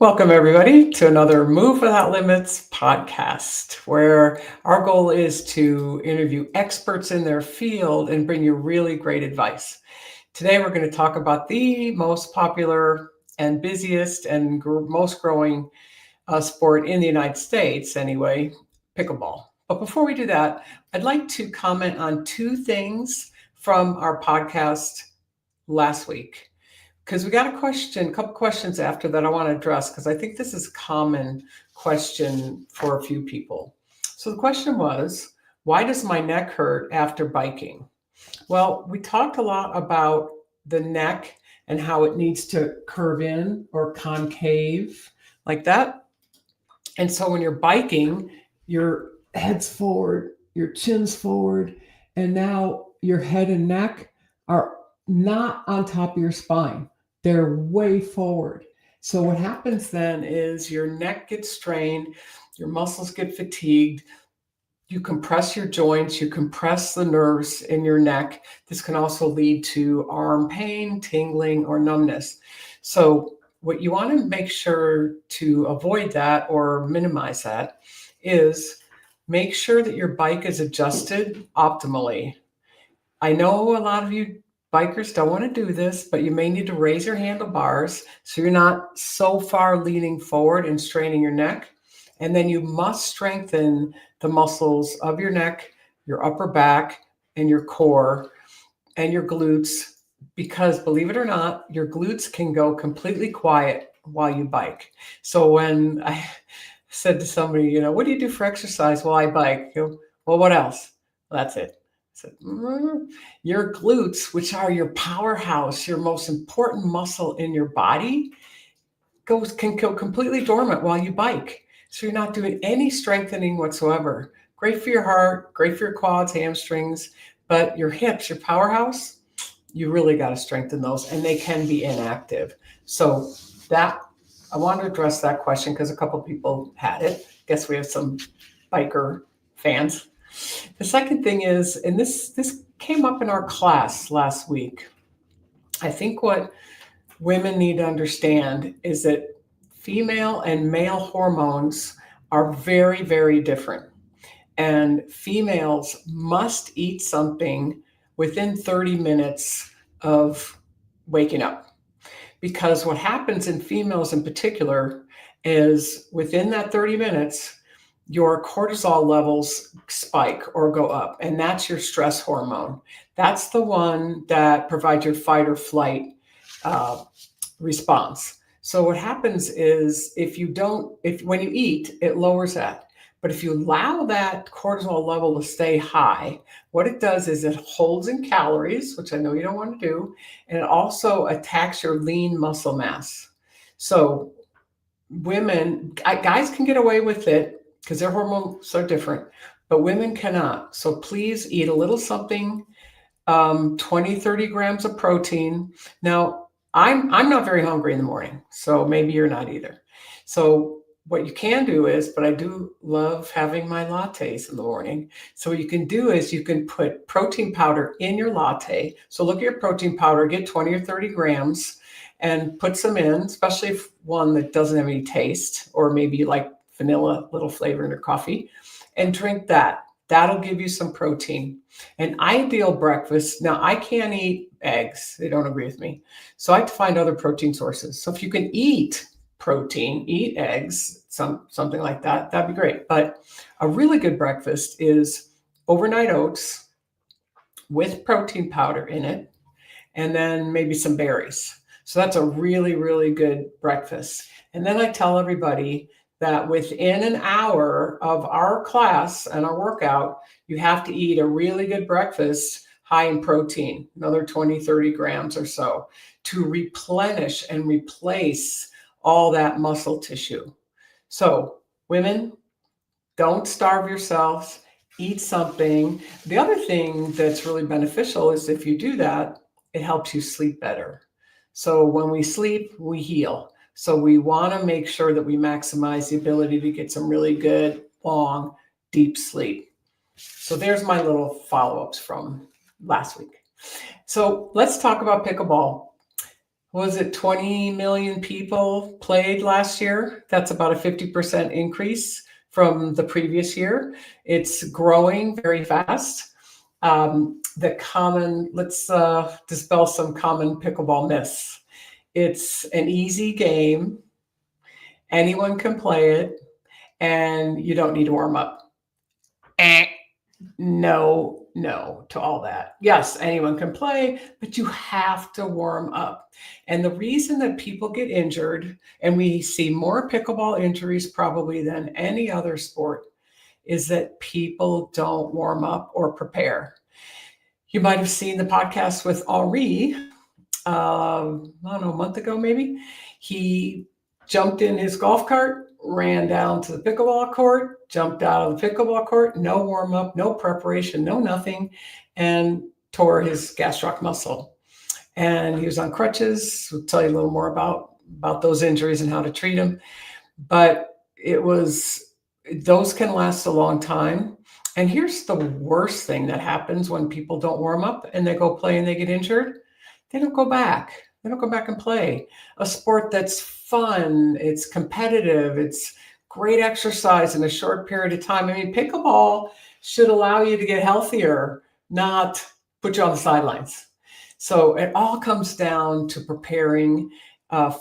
Welcome, everybody, to another Move Without Limits podcast, where our goal is to interview experts in their field and bring you really great advice. Today, we're going to talk about the most popular and busiest and most growing sport in the United States, anyway, pickleball. But before we do that, I'd like to comment on two things from our podcast last week. Because we got a couple questions after that I want to address, because I think this is a common question for a few people. So the question was, why does my neck hurt after biking? Well, we talked a lot about the neck and how it needs to curve in or concave like that. And so when you're biking, your head's forward, your chin's forward, and now your head and neck are not on top of your spine. They're way forward. So what happens then is your neck gets strained, your muscles get fatigued, you compress your joints, you compress the nerves in your neck. This can also lead to arm pain, tingling, or numbness. So what you want to make sure to avoid that or minimize that is make sure that your bike is adjusted optimally. I know a lot of you bikers don't want to do this, but you may need to raise your handlebars so you're not so far leaning forward and straining your neck. And then you must strengthen the muscles of your neck, your upper back, and your core, and your glutes, because believe it or not, your glutes can go completely quiet while you bike. So when I said to somebody, what do you do for exercise? Well, I bike. Well, what else? Well, that's it. Said, your glutes, which are your powerhouse, your most important muscle in your body, can go completely dormant while you bike. So you're not doing any strengthening whatsoever. Great for your heart, great for your quads, hamstrings, but your hips, your powerhouse, you really got to strengthen those, and they can be inactive. So that I want to address that question because a couple people had it. Guess we have some biker fans. The second thing is, and this came up in our class last week, I think what women need to understand is that female and male hormones are very, very different. And females must eat something within 30 minutes of waking up. Because what happens in females in particular is within that 30 minutes, your cortisol levels spike or go up, and that's your stress hormone. That's the one that provides your fight or flight response. So what happens is when you eat, it lowers that. But if you allow that cortisol level to stay high, what it does is it holds in calories, which I know you don't want to do, and it also attacks your lean muscle mass. So guys can get away with it because their hormones are different, but women cannot. So please eat a little something, 20, 30 grams of protein. Now, I'm not very hungry in the morning, so maybe you're not either. So what you can do is, but I do love having my lattes in the morning. So what you can do is you can put protein powder in your latte. So look at your protein powder, get 20 or 30 grams and put some in, especially if one that doesn't have any taste, or maybe you like vanilla, little flavor in your coffee, and drink that. That'll give you some protein. An ideal breakfast. Now, I can't eat eggs. They don't agree with me. So I have to find other protein sources. So if you can eat protein, eat eggs, something like that, that'd be great. But a really good breakfast is overnight oats with protein powder in it, and then maybe some berries. So that's a really, really good breakfast. And then I tell everybody that within an hour of our class and our workout, you have to eat a really good breakfast high in protein, another 20, 30 grams or so, to replenish and replace all that muscle tissue. So women, don't starve yourselves, eat something. The other thing that's really beneficial is if you do that, it helps you sleep better. So when we sleep, we heal. So we want to make sure that we maximize the ability to get some really good, long, deep sleep. So there's my little follow-ups from last week. So let's talk about pickleball. was it 20 million people played last year? That's about a 50% increase from the previous year. It's growing very fast. Let's dispel some common pickleball myths. It's an easy game. Anyone can play it, and you don't need to warm up. No to all that. Yes, anyone can play, but you have to warm up. And the reason that people get injured, and we see more pickleball injuries probably than any other sport, is that people don't warm up or prepare. You might have seen the podcast with Henri, I don't know, a month ago maybe. He jumped in his golf cart, ran down to the pickleball court, jumped out of the pickleball court, no warm up, no preparation, no nothing, and tore his gastroc muscle. And he was on crutches. We'll tell you a little more about those injuries and how to treat them. But those can last a long time. And here's the worst thing that happens when people don't warm up and they go play and they get injured. They don't go back. They don't go back and play. A sport that's fun, it's competitive, it's great exercise in a short period of time. I mean, pickleball should allow you to get healthier, not put you on the sidelines. So it all comes down to preparing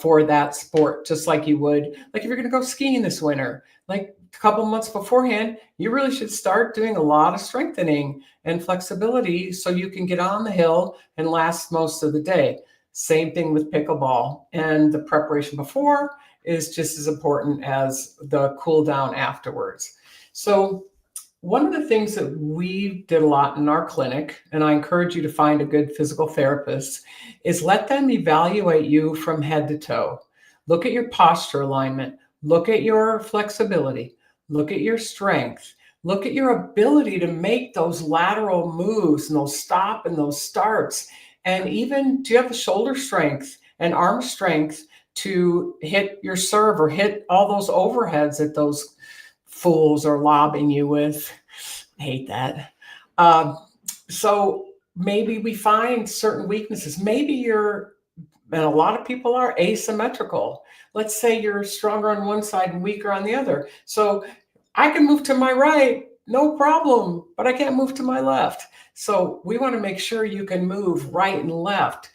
for that sport, just like you would, like if you're going to go skiing this winter, like a couple months beforehand, you really should start doing a lot of strengthening and flexibility so you can get on the hill and last most of the day. Same thing with pickleball, and the preparation before is just as important as the cool down afterwards. So one of the things that we did a lot in our clinic, and I encourage you to find a good physical therapist, is let them evaluate you from head to toe. Look at your posture alignment, look at your flexibility, look at your strength, look at your ability to make those lateral moves and those stop and those starts. And even, do you have the shoulder strength and arm strength to hit your serve or hit all those overheads that those fools are lobbing you with? I hate that. So maybe we find certain weaknesses. Maybe you're, and a lot of people are, asymmetrical. Let's say you're stronger on one side and weaker on the other. So I can move to my right, no problem, but I can't move to my left. So we want to make sure you can move right and left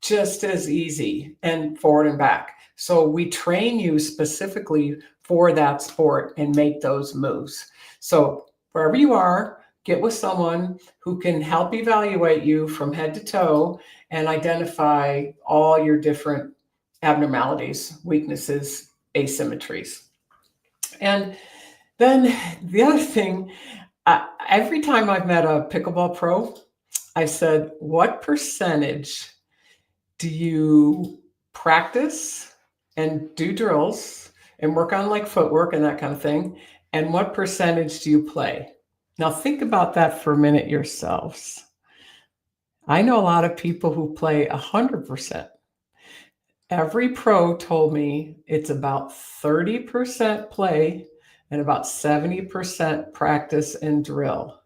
just as easy, and forward and back. So we train you specifically for that sport and make those moves. So wherever you are, get with someone who can help evaluate you from head to toe and identify all your different abnormalities, weaknesses, asymmetries. And then the other thing, every time I've met a pickleball pro, I said, what percentage do you practice and do drills and work on like footwork and that kind of thing? And what percentage do you play? Now think about that for a minute yourselves. I know a lot of people who play 100%. Every pro told me it's about 30% play and about 70% practice and drill.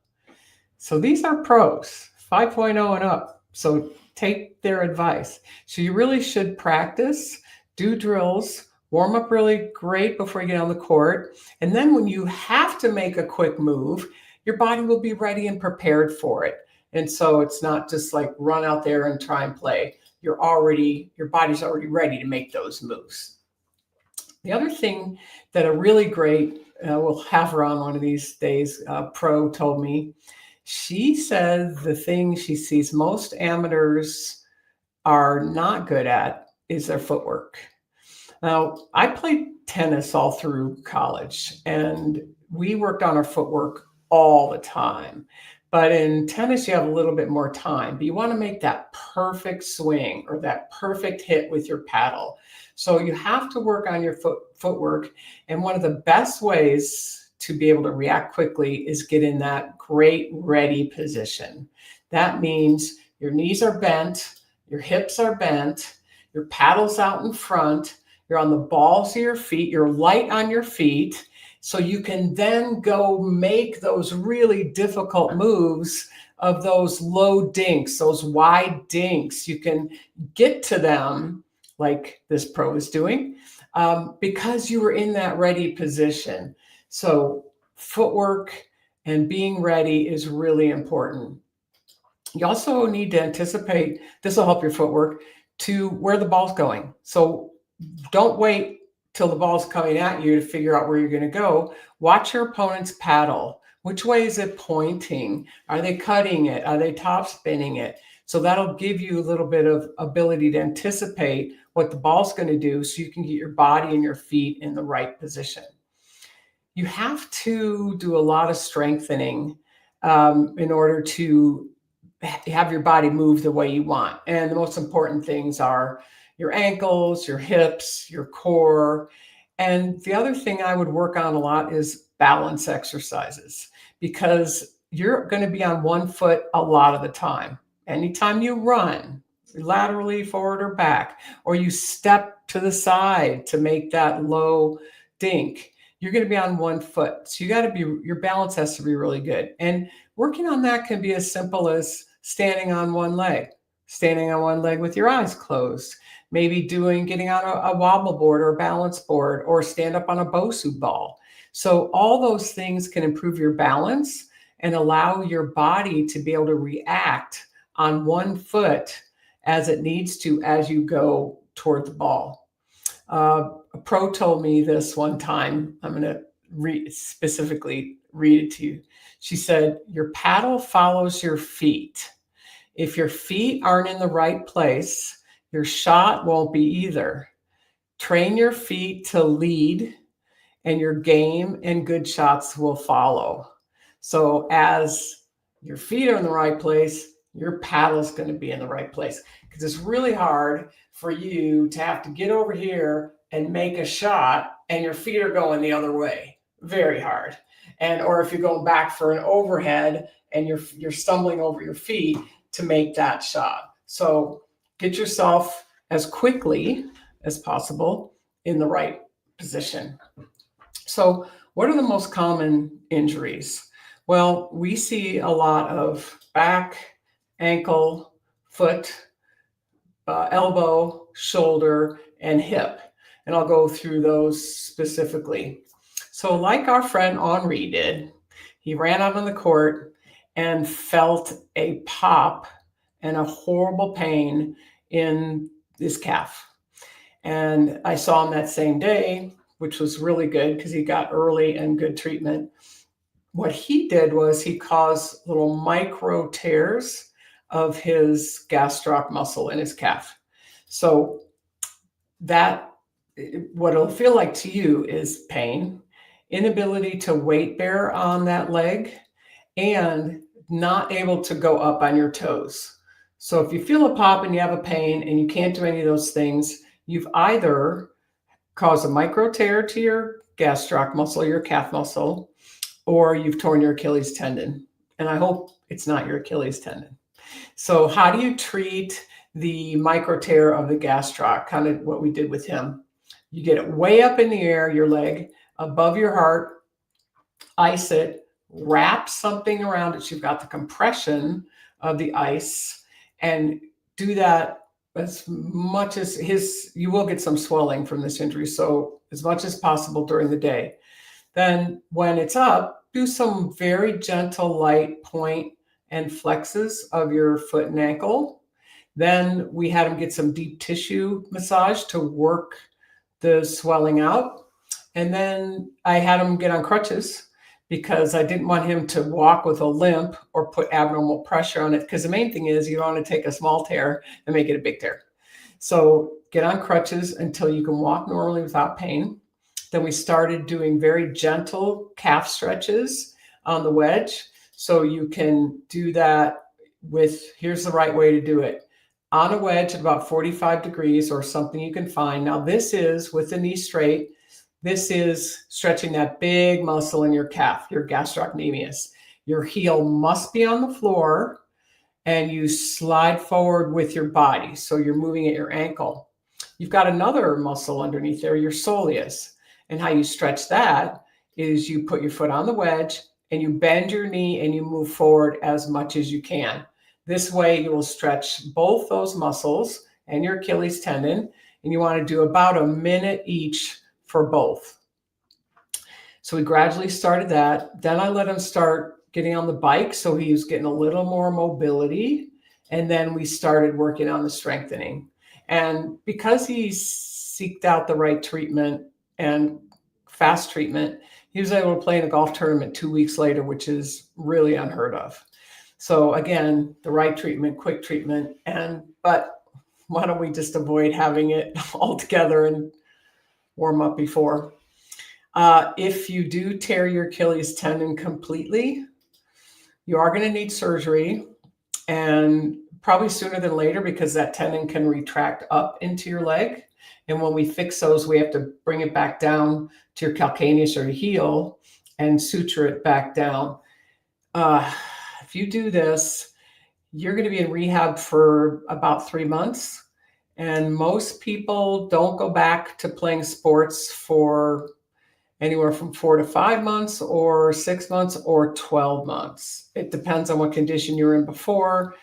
So these are pros, 5.0 and up. So take their advice. So you really should practice, do drills, warm up really great before you get on the court. And then when you have to make a quick move, your body will be ready and prepared for it. And so it's not just like run out there and try and play. Your body's already ready to make those moves. The other thing that a really great, we'll have her on one of these days, pro told me, she said the thing she sees most amateurs are not good at is their footwork. Now, I played tennis all through college, and we worked on our footwork all the time. But in tennis, you have a little bit more time, but you want to make that perfect swing or that perfect hit with your paddle. So you have to work on your footwork. And one of the best ways to be able to react quickly is get in that great ready position. That means your knees are bent, your hips are bent, your paddle's out in front, you're on the balls of your feet, you're light on your feet. So you can then go make those really difficult moves of those low dinks, those wide dinks. You can get to them like this pro is doing, because you were in that ready position. So footwork and being ready is really important. You also need to anticipate, this will help your footwork, to where the ball's going. So don't wait till the ball's coming at you to figure out where you're going to go. Watch your opponent's paddle. Which way is it pointing? Are they cutting it? Are they top spinning it? So that'll give you a little bit of ability to anticipate what the ball's going to do so you can get your body and your feet in the right position. You have to do a lot of strengthening in order to have your body move the way you want. And the most important things are your ankles, your hips, your core. And the other thing I would work on a lot is balance exercises, because you're going to be on one foot a lot of the time. Anytime you run laterally, forward or back, or you step to the side to make that low dink, you're going to be on one foot. So your balance has to be really good. And working on that can be as simple as standing on one leg with your eyes closed, maybe getting on a wobble board or a balance board, or stand up on a Bosu ball. So all those things can improve your balance and allow your body to be able to react on one foot as it needs to as you go toward the ball. A pro told me this one time. I'm going to specifically read it to you. She said, your paddle follows your feet. If your feet aren't in the right place, your shot won't be either. Train your feet to lead, and your game and good shots will follow. So as your feet are in the right place, your paddle's going to be in the right place, because it's really hard for you to have to get over here and make a shot and your feet are going the other way. Very hard. Or if you're going back for an overhead and you're stumbling over your feet to make that shot. So get yourself as quickly as possible in the right position. So what are the most common injuries? Well, we see a lot of back, ankle, foot, elbow, shoulder, and hip. And I'll go through those specifically. So like our friend Henri did, he ran out on the court and felt a pop and a horrible pain in his calf. And I saw him that same day, which was really good because he got early and good treatment. What he did was he caused little micro tears of his gastroc muscle in his calf. So that, what it'll feel like to you is pain, inability to weight bear on that leg, and not able to go up on your toes. So if you feel a pop and you have a pain and you can't do any of those things, you've either caused a micro tear to your gastroc muscle, your calf muscle, or you've torn your Achilles tendon. And I hope it's not your Achilles tendon. So how do you treat the micro tear of the gastroc? Kind of what we did with him. You get it way up in the air, your leg, above your heart, ice it, wrap something around it so you've got the compression of the ice, and do that as much as you will get some swelling from this injury. So as much as possible during the day. Then when it's up, do some very gentle, light point and flexes of your foot and ankle. Then we had him get some deep tissue massage to work the swelling out. And then I had him get on crutches because I didn't want him to walk with a limp or put abnormal pressure on it. Because the main thing is you don't want to take a small tear and make it a big tear. So get on crutches until you can walk normally without pain. Then we started doing very gentle calf stretches on the wedge. So you can do that here's the right way to do it. On a wedge at about 45 degrees or something you can find. Now this is with the knee straight. This is stretching that big muscle in your calf, your gastrocnemius. Your heel must be on the floor and you slide forward with your body. So you're moving at your ankle. You've got another muscle underneath there, your soleus. And how you stretch that is you put your foot on the wedge and you bend your knee and you move forward as much as you can. This way you will stretch both those muscles and your Achilles tendon, and and you want to do about a minute each for both. So we gradually started that. Then I let him start getting on the bike, so he was getting a little more mobility. And then we started working on the strengthening. And because he seeked out the right treatment and fast treatment, he was able to play in a golf tournament 2 weeks later, which is really unheard of. So again, the right treatment, quick treatment, but why don't we just avoid having it all together and warm up before? If you do tear your Achilles tendon completely, you are going to need surgery, and probably sooner than later, because that tendon can retract up into your leg. And when we fix those, we have to bring it back down to your calcaneus or your heel and suture it back down. If you do this, you're going to be in rehab for about 3 months. And most people don't go back to playing sports for anywhere from 4 to 5 months or 6 months or 12 months. It depends on what condition you're in before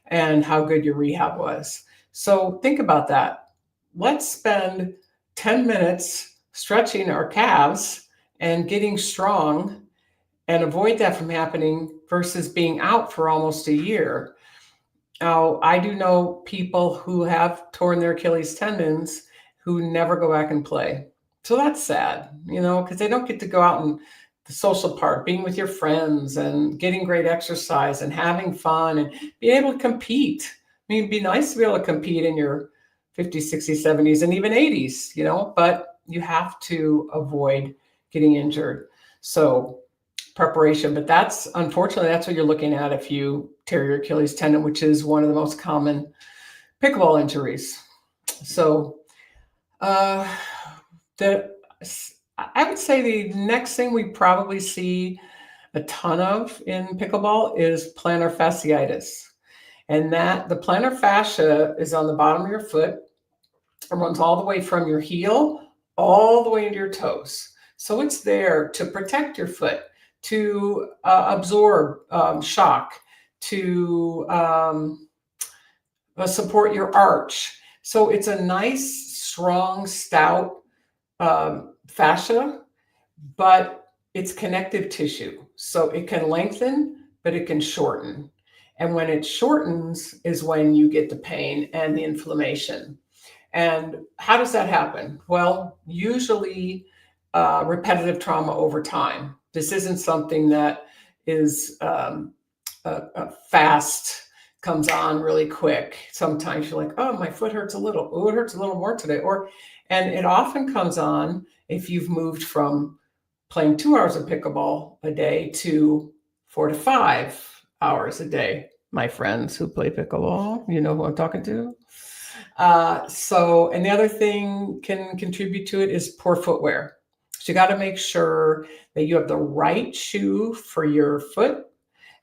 and how good your rehab was. So think about that. Let's spend 10 minutes stretching our calves and getting strong and avoid that from happening versus being out for almost a year. Now, I do know people who have torn their Achilles tendons who never go back and play. So that's sad, because they don't get to go out and the social part, being with your friends and getting great exercise and having fun and being able to compete. I mean, it'd be nice to be able to compete in your 50s, 60s, 70s, and even 80s, but you have to avoid getting injured. So preparation, but unfortunately, that's what you're looking at if you tear your Achilles tendon, which is one of the most common pickleball injuries. So I would say the next thing we probably see a ton of in pickleball is plantar fasciitis. And that the plantar fascia is on the bottom of your foot and runs all the way from your heel all the way into your toes. So it's there to protect your foot, to absorb shock, to support your arch. So it's a nice, strong, stout fascia, but it's connective tissue. So it can lengthen, but it can shorten. And when it shortens is when you get the pain and the inflammation. And how does that happen? Well, usually repetitive trauma over time. This isn't something that is fast, comes on really quick. Sometimes you're like, oh, my foot hurts a little. Oh, it hurts a little more today. And it often comes on if you've moved from playing 2 hours of pickleball a day to 4 to 5 hours a day. My friends who play pickleball, you know who I'm talking to. And the other thing can contribute to it is poor footwear. So you got to make sure that you have the right shoe for your foot.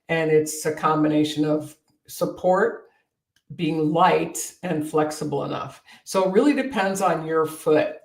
And it's a combination of support, being light and flexible enough. So it really depends on your foot.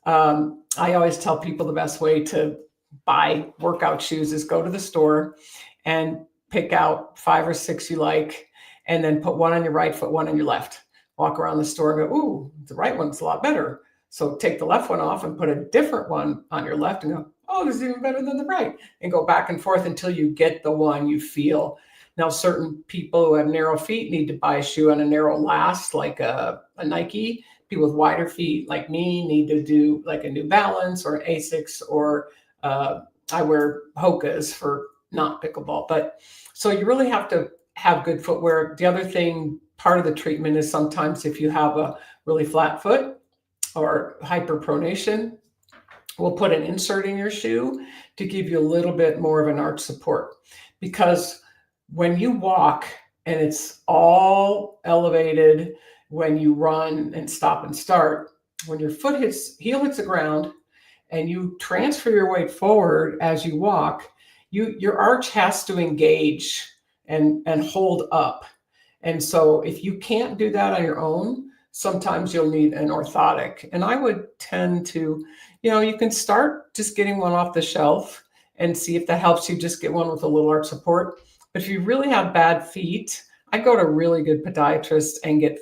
I always tell people the best way to buy workout shoes is go to the store and pick out 5 or 6 you like, and then put one on your right foot, one on your left. Walk around the store and go, ooh, the right one's a lot better. So take the left one off and put a different one on your left and go, oh, this is even better than the right. And go back and forth until you get the one you feel. Now, certain people who have narrow feet need to buy a shoe on a narrow last, like a Nike. People with wider feet, like me, need to do like a New Balance or an Asics, or I wear Hoka's for not pickleball. But so you really have to have good footwear. The other thing, part of the treatment is sometimes if you have a really flat foot or hyperpronation, we'll put an insert in your shoe to give you a little bit more of an arch support. Because when you walk and it's all elevated, when you run and stop and start, when your heel hits the ground and you transfer your weight forward as you walk, your arch has to engage and hold up. And so if you can't do that on your own, sometimes you'll need an orthotic. And I would tend to, you can start just getting one off the shelf and see if that helps you. Just get one with a little arch support. But if you really have bad feet, I go to really good podiatrists and get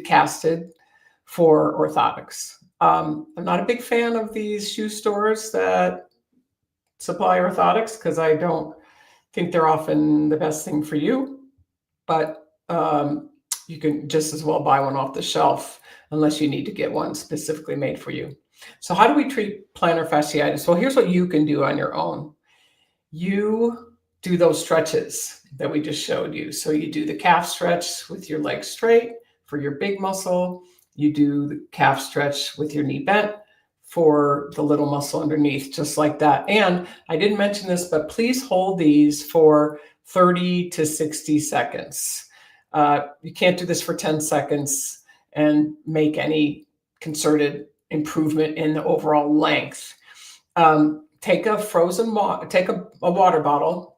casted for orthotics. I'm not a big fan of these shoe stores that supply orthotics because I don't think they're often the best thing for you, but you can just as well buy one off the shelf unless you need to get one specifically made for you. So how do we treat plantar fasciitis? Well, here's what you can do on your own. You do those stretches that we just showed you. So you do the calf stretch with your legs straight for your big muscle. You do the calf stretch with your knee bent for the little muscle underneath, just like that. And I didn't mention this, but please hold these for 30 to 60 seconds. You can't do this for 10 seconds and make any concerted improvement in the overall length. Take a water bottle,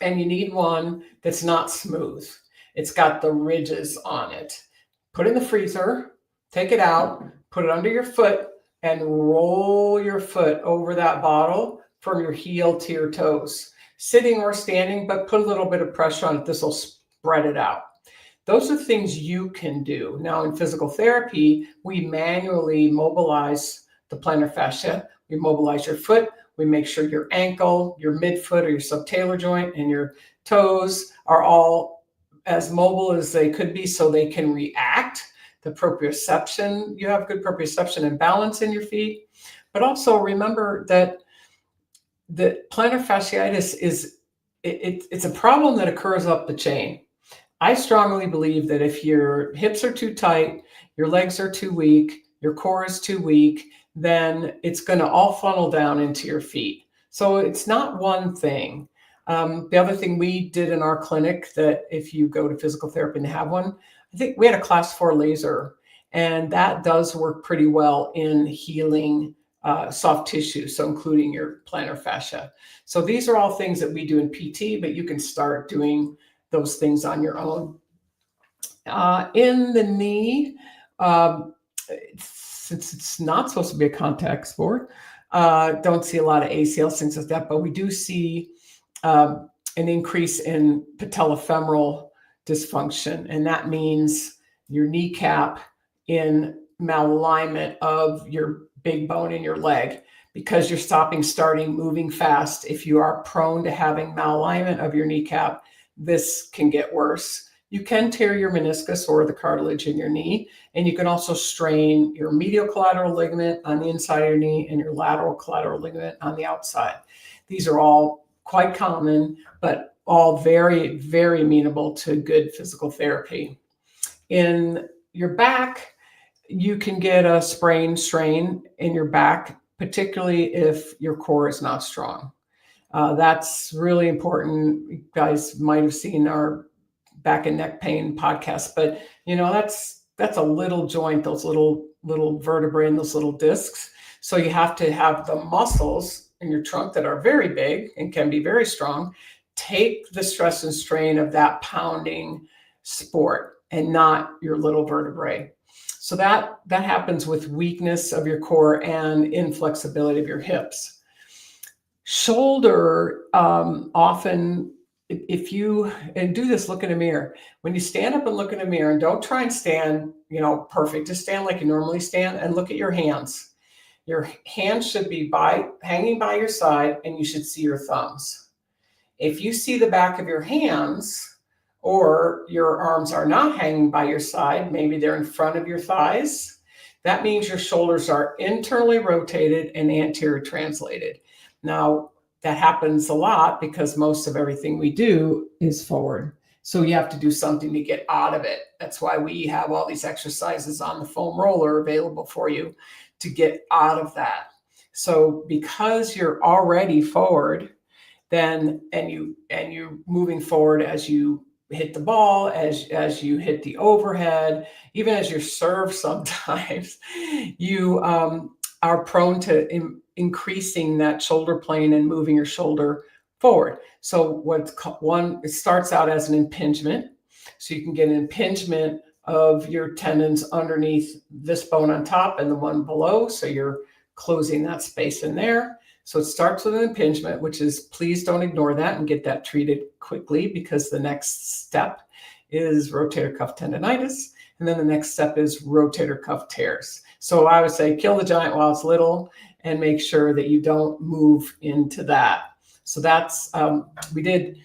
and you need one that's not smooth. It's got the ridges on it. Put it in the freezer, take it out, put it under your foot, and roll your foot over that bottle from your heel to your toes. Sitting or standing, but put a little bit of pressure on it. This will spread it out. Those are things you can do. Now in physical therapy, we manually mobilize the plantar fascia. We mobilize your foot. We make sure your ankle, your midfoot or your subtalar joint and your toes are all as mobile as they could be so they can react. The proprioception, you have good proprioception and balance in your feet. But also remember that the plantar fasciitis it's a problem that occurs up the chain. I strongly believe that if your hips are too tight, your legs are too weak, your core is too weak, then it's going to all funnel down into your feet. So it's not one thing. The other thing we did in our clinic, that if you go to physical therapy and have one, I think we had a class 4 laser, and that does work pretty well in healing soft tissue, so including your plantar fascia. So these are all things that we do in PT, but you can start doing those things on your own. In the knee, since it's not supposed to be a contact sport, don't see a lot of ACL, things like that, but we do see an increase in patellofemoral dysfunction, and that means your kneecap in malalignment of your big bone in your leg, because you're starting, moving fast. If you are prone to having malalignment of your kneecap, this can get worse. You can tear your meniscus or the cartilage in your knee, and you can also strain your medial collateral ligament on the inside of your knee and your lateral collateral ligament on the outside. These are all quite common, but all very, very amenable to good physical therapy. In your back, you can get a strain in your back, particularly if your core is not strong. That's really important. You guys might have seen our back and neck pain podcast, but that's a little joint, those little vertebrae and those little discs. So you have to have the muscles in your trunk that are very big and can be very strong take the stress and strain of that pounding sport and not your little vertebrae. So that happens with weakness of your core and inflexibility of your hips. Shoulder, often, if you, and do this, look in a mirror. When you stand up and look in a mirror, and don't try and stand, perfect, just stand like you normally stand and look at your hands. Your hands should be hanging by your side, and you should see your thumbs. If you see the back of your hands, or your arms are not hanging by your side, maybe they're in front of your thighs, that means your shoulders are internally rotated and anterior translated. Now, that happens a lot because most of everything we do is forward. So you have to do something to get out of it. That's why we have all these exercises on the foam roller available for you to get out of that. So because you're already forward, then and you're moving forward as you hit the ball, as you hit the overhead, even as you serve sometimes, you are prone to increasing that shoulder plane and moving your shoulder forward. So it starts out as an impingement. So you can get an impingement of your tendons underneath this bone on top and the one below. So you're closing that space in there. So it starts with an impingement, which is, please don't ignore that and get that treated quickly, because the next step is rotator cuff tendonitis. And then the next step is rotator cuff tears. So I would say kill the giant while it's little and make sure that you don't move into that. So that's, we did,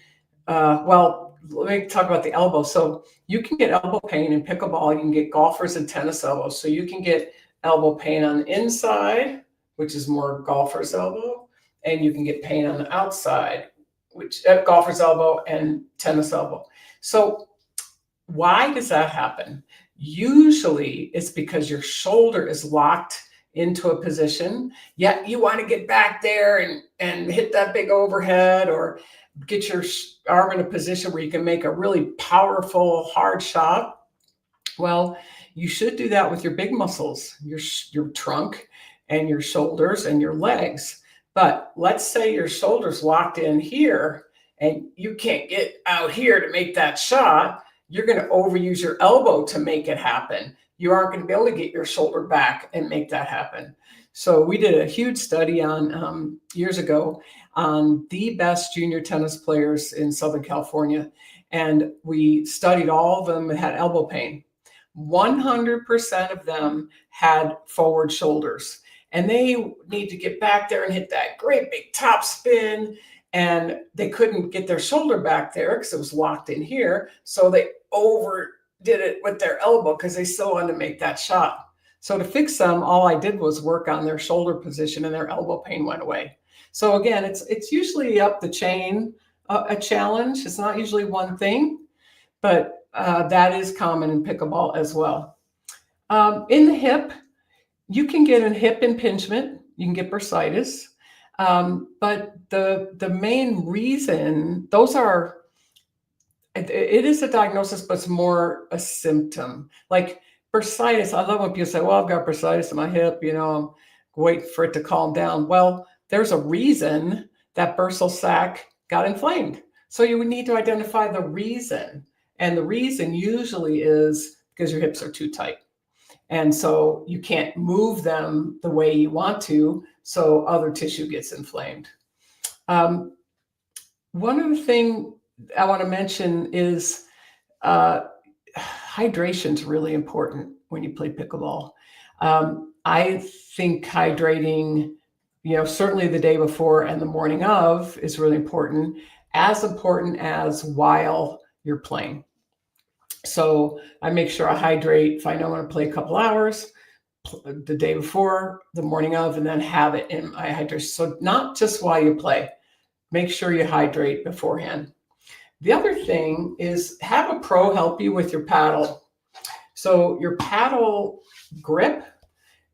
well, let me talk about the elbow. So you can get elbow pain in pickleball. You can get golfers and tennis elbows. So you can get elbow pain on the inside, which is more golfer's elbow, and you can get pain on the outside, which golfer's elbow and tennis elbow. So why does that happen? Usually it's because your shoulder is locked into a position, yet you want to get back there and hit that big overhead or get your arm in a position where you can make a really powerful, hard shot. Well, you should do that with your big muscles, your trunk and your shoulders and your legs. But let's say your shoulder's locked in here and you can't get out here to make that shot. You're going to overuse your elbow to make it happen. You aren't going to be able to get your shoulder back and make that happen. So we did a huge study on years ago on the best junior tennis players in Southern California. And we studied all of them that had elbow pain. 100% of them had forward shoulders. And they need to get back there and hit that great big top spin. And they couldn't get their shoulder back there because it was locked in here. So they overdid it with their elbow because they still wanted to make that shot. So to fix them, all I did was work on their shoulder position and their elbow pain went away. So again, it's usually up the chain, a challenge. It's not usually one thing, but that is common in pickleball as well. In the hip, you can get a hip impingement. You can get bursitis. But the main reason, it is a diagnosis, but it's more a symptom. Like bursitis, I love when people say, well, I've got bursitis in my hip, I'm waiting for it to calm down. Well, there's a reason that bursal sac got inflamed. So you would need to identify the reason. And the reason usually is because your hips are too tight. And so you can't move them the way you want to, so other tissue gets inflamed. One other thing I want to mention is hydration is really important when you play pickleball. I think hydrating, certainly the day before and the morning of is really important as while you're playing. So I make sure I hydrate if I know I'm going to play a couple hours, the day before, the morning of, and then have it in my hydration. So not just while you play, make sure you hydrate beforehand. The other thing is have a pro help you with your paddle. So your paddle grip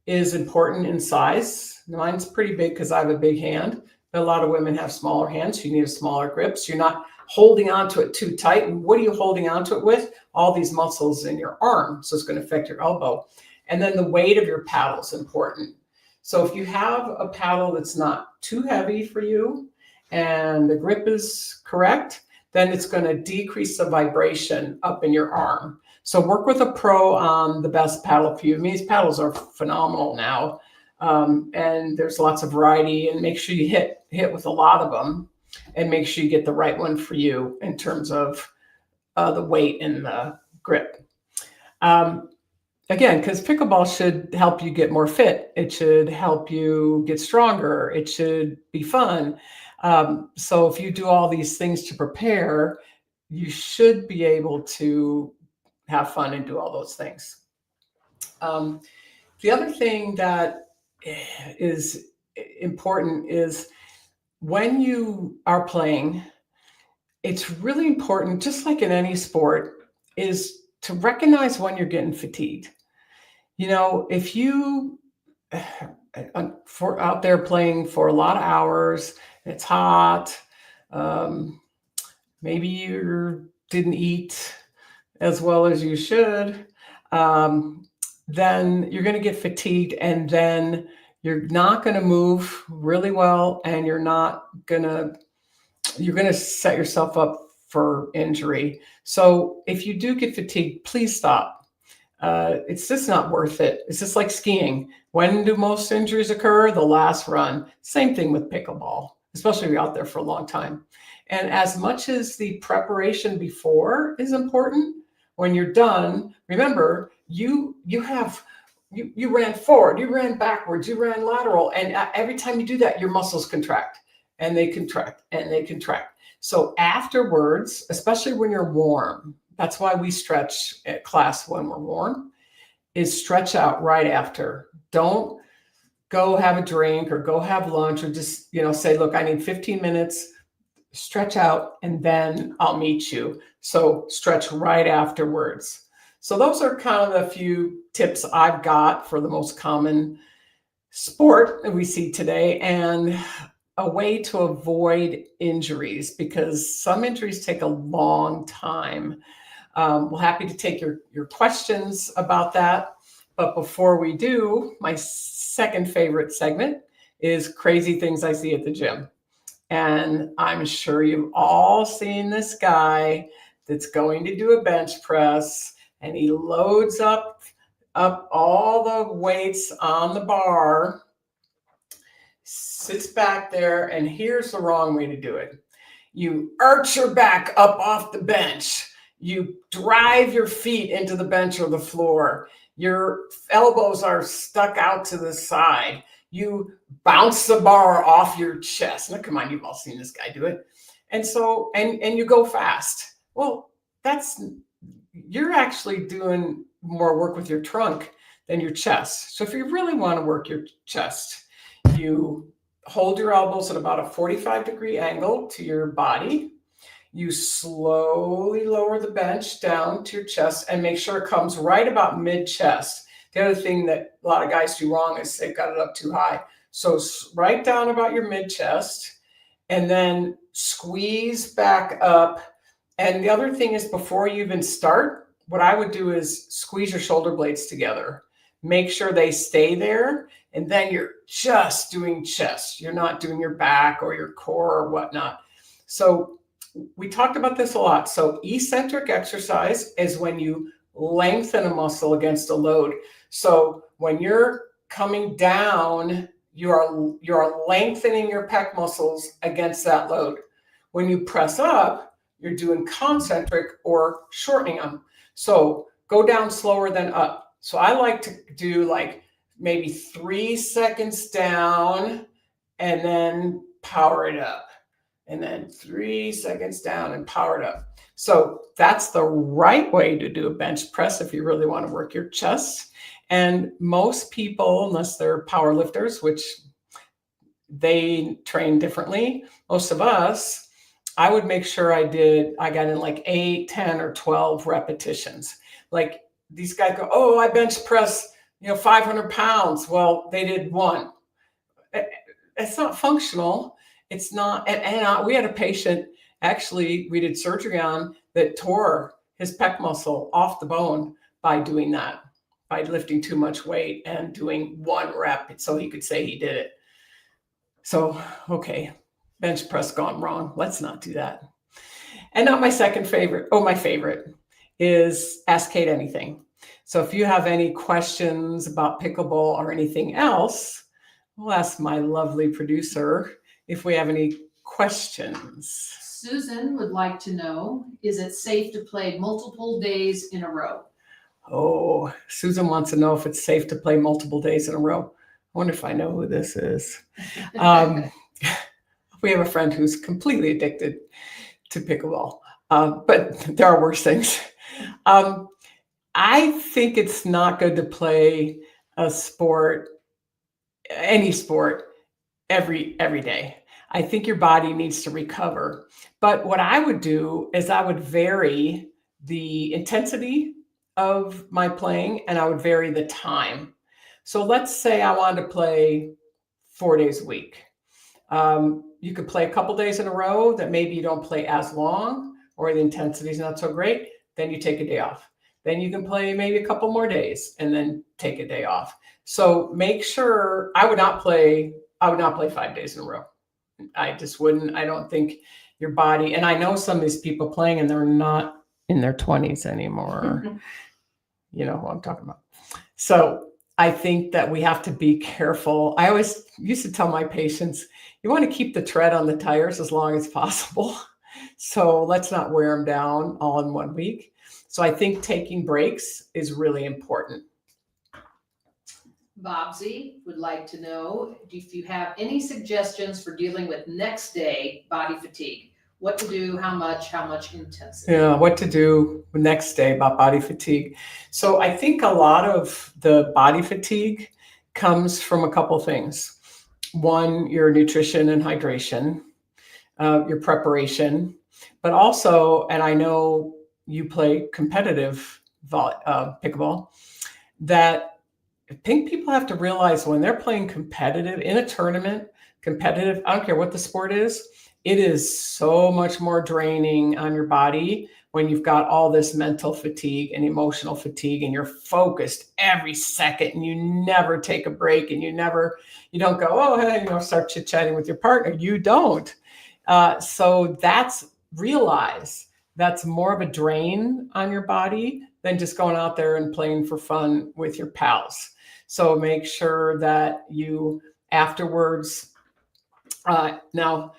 is important in size. Mine's pretty big because I have a big hand, but a lot of women have smaller hands. So you need a smaller grip. So you're not holding onto it too tight. And what are you holding onto it with? All these muscles in your arm. So it's going to affect your elbow. And then the weight of your paddle is important. So if you have a paddle that's not too heavy for you and the grip is correct, then it's going to decrease the vibration up in your arm. So work with a pro on the best paddle for you. I mean, these paddles are phenomenal now. And there's lots of variety, and make sure you hit with a lot of them and make sure you get the right one for you in terms of the weight and the grip. Again, because pickleball should help you get more fit. It should help you get stronger. It should be fun. So if you do all these things to prepare, you should be able to have fun and do all those things. The other thing that is important is when you are playing, it's really important, just like in any sport, is to recognize when you're getting fatigued. If you out there playing for a lot of hours, it's hot, maybe you didn't eat as well as you should, then you're going to get fatigued, and then you're not going to move really well, and you're going to set yourself up for injury. So if you do get fatigued, please stop. It's just not worth it. It's just like skiing. When do most injuries occur? The last run. Same thing with pickleball, especially if you're out there for a long time. And as much as the preparation before is important, when you're done, remember, you ran forward, you ran backwards, you ran lateral. And every time you do that, your muscles contract and they contract and they contract. So afterwards, especially when you're warm, that's why we stretch at class when we're warm, is stretch out right after. Don't go have a drink or go have lunch or just, say, look, I need 15 minutes, stretch out, and then I'll meet you. So stretch right afterwards. So those are kind of the few tips I've got for the most common sport that we see today, and a way to avoid injuries, because some injuries take a long time. We're happy to take your questions about that. But before we do, my second favorite segment is crazy things I see at the gym. And I'm sure you've all seen this guy that's going to do a bench press, and he loads up all the weights on the bar, sits back there, and here's the wrong way to do it. You arch your back up off the bench. You drive your feet into the bench or the floor. Your elbows are stuck out to the side. You bounce the bar off your chest. Now, come on, you've all seen this guy do it. And so, and you go fast. Well, you're actually doing more work with your trunk than your chest. So if you really want to work your chest, you hold your elbows at about a 45-degree angle to your body. You slowly lower the bench down to your chest and make sure it comes right about mid-chest. The other thing that a lot of guys do wrong is they've got it up too high. So right down about your mid-chest, and then squeeze back up. And the other thing is, before you even start, what I would do is squeeze your shoulder blades together. Make sure they stay there, and then you're just doing chest. You're not doing your back or your core or whatnot. So we talked about this a lot. So eccentric exercise is when you lengthen a muscle against a load. So when you're coming down, you are lengthening your pec muscles against that load. When you press up, you're doing concentric or shortening them. So go down slower than up. So I like to do like maybe 3 seconds down and then power it up. And then 3 seconds down and power it up. So that's the right way to do a bench press if you really want to work your chest. And most people, unless they're power lifters, which they train differently, most of us, I would make sure I got in like 8, 10, or 12 repetitions. Like these guys go, oh, I bench press, 500 pounds. Well, they did 1. It's not functional. It's not. And we had a patient, actually, we did surgery on, that tore his pec muscle off the bone by doing that, by lifting too much weight and doing 1 rep so he could say he did it. So, okay, bench press gone wrong. Let's not do that. And now my second favorite, my favorite is Ask Kate Anything. So if you have any questions about pickleball or anything else, we'll ask my lovely producer if we have any questions. Susan would like to know, is it safe to play multiple days in a row? Oh, Susan wants to know if it's safe to play multiple days in a row. I wonder if I know who this is. We have a friend who's completely addicted to pickleball, but there are worse things. I think it's not good to play a sport, any sport, every day. I think your body needs to recover. But what I would do is I would vary the intensity of my playing, and I would vary the time. So let's say I wanted to play 4 days a week. You could play a couple days in a row that maybe you don't play as long, or the intensity is not so great. Then you take a day off. Then you can play maybe a couple more days and then take a day off. So make sure I would not play 5 days in a row. I just wouldn't. I don't think your body, and I know some of these people playing and they're not in their 20s anymore. You know who I'm talking about. So I think that we have to be careful. I always used to tell my patients, you want to keep the tread on the tires as long as possible. So let's not wear them down all in 1 week. So I think taking breaks is really important. Bobsy would like to know if you have any suggestions for dealing with next day body fatigue. What to do, how much intensity? Yeah, what to do next day about body fatigue. So I think a lot of the body fatigue comes from a couple things. One, your nutrition and hydration, your preparation, but also, and I know you play competitive pickleball, that I think people have to realize when they're playing competitive in a tournament, competitive, I don't care what the sport is, it is so much more draining on your body when you've got all this mental fatigue and emotional fatigue and you're focused every second and you never take a break and you don't go, oh, hey, start chit-chatting with your partner. You don't. So realize that's more of a drain on your body than just going out there and playing for fun with your pals. So make sure that you afterwards, now,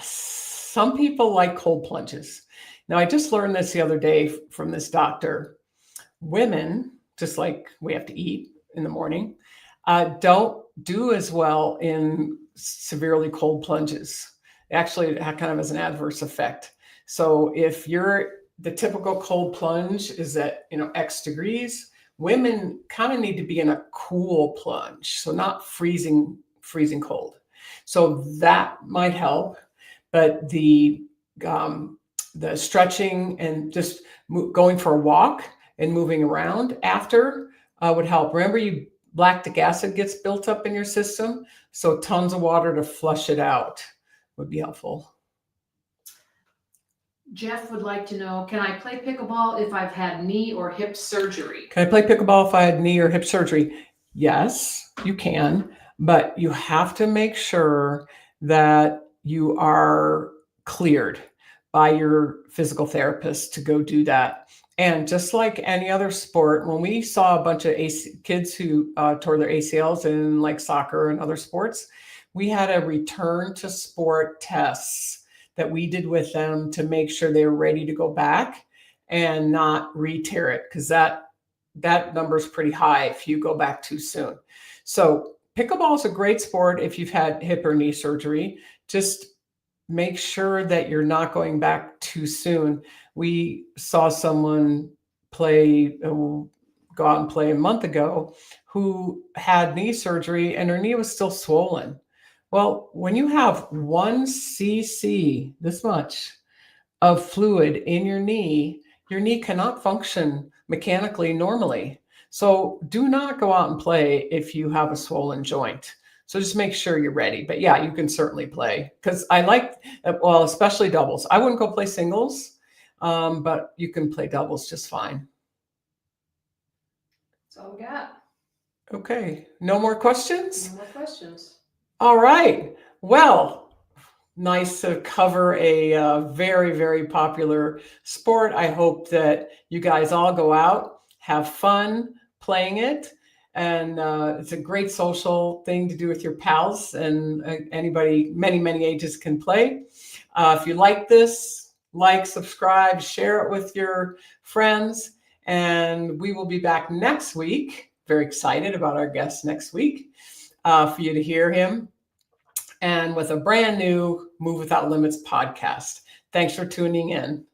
some people like cold plunges. Now, I just learned this the other day from this doctor. Women, just like we have to eat in the morning, don't do as well in severely cold plunges. Actually, it kind of has an adverse effect. So if the typical cold plunge is at X degrees, women kind of need to be in a cool plunge, so not freezing cold. So that might help, but the stretching and just going for a walk and moving around after would help. Remember, lactic acid gets built up in your system, so tons of water to flush it out would be helpful. Jeff would like to know, can I play pickleball if I've had knee or hip surgery? Can I play pickleball if I had knee or hip surgery? Yes, you can, but you have to make sure that you are cleared by your physical therapist to go do that. And just like any other sport, when we saw a bunch of kids who tore their ACLs in like soccer and other sports, we had a return to sport tests that we did with them to make sure they were ready to go back and not re-tear it, because that number is pretty high if you go back too soon. So pickleball is a great sport if you've had hip or knee surgery. Just make sure that you're not going back too soon. We saw someone go out and play a month ago who had knee surgery and her knee was still swollen. Well, when you have 1 cc, this much, of fluid in your knee cannot function mechanically normally. So do not go out and play if you have a swollen joint. So just make sure you're ready. But yeah, you can certainly play, because I like, well, especially doubles. I wouldn't go play singles, but you can play doubles just fine. That's all we got. Okay, no more questions? No more questions. All right. Well, nice to cover a very, very popular sport. I hope that you guys all go out, have fun playing it. And it's a great social thing to do with your pals, and anybody, many, many ages can play. If you like this, subscribe, share it with your friends. And we will be back next week. Very excited about our guest next week for you to hear him. And with a brand new Move Without Limits podcast. Thanks for tuning in.